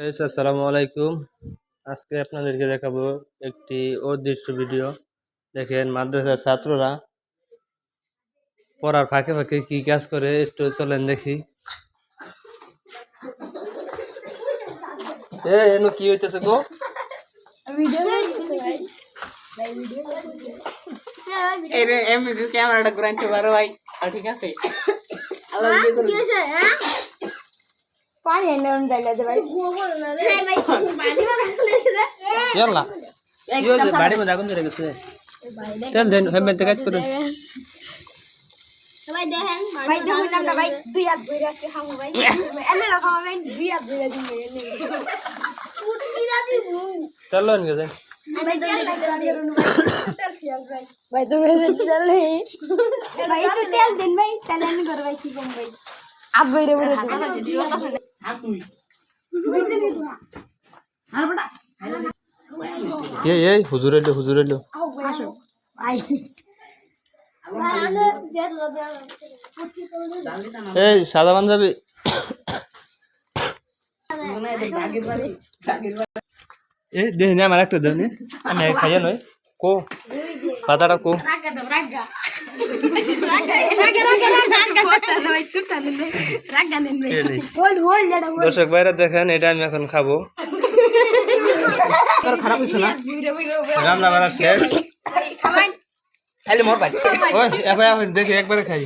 আসসালামু আলাইকুম। আজকে আপনাদেরকে দেখাবো একটি অদৃশ্য ভিডিও। দেখেন মাদ্রাসার ছাত্ররা পড়ার ফাঁকে ফাঁকে কি কাজ করে, একটু চলেন দেখি। এনো কি হইতেছে গো? ক্যামেরাটা ঘুরাইতে পারো ভাই? ঠিক আছে। পানি এনে ডাইলা দে ভাই। ইয়াল্লা কি হইছে? বাড়ির মধ্যে আগুন ধরে গেছে। চল দেন হেমেন্তে কাজ করুন। ভাই দেখেন ভাই দেখুন না ভাই দুই হাত ধরে আজকে খামু ভাই। এনে রাখা ভাই দুই হাত ধরে দিন এনে। পুটি রাতি ভু। চলুন গেছে। ভাই তেল তেল শেয়ার ভাই। ভাই তুমি তেল নেই। ভাই একটু তেল দেন ভাই। তেল এনে করে ভাই কি কম ভাই। আপ বাইরে বলে হাত তুই। আর বড়া। এই হুজুর এলো। আসো ভাই। এই সাদা পাঞ্জাবি এই দেখি না আমার একটা দেন আমি খাইয়া নয় কো পাতাটা কো দর্শক ভাইরা দেখেন এটা আমি এখন খাবো। খারাপ হইছে না রান্না বাড়া শেষ খাইলে মোর ভাই ওই এখন দেখি একবারে খাই।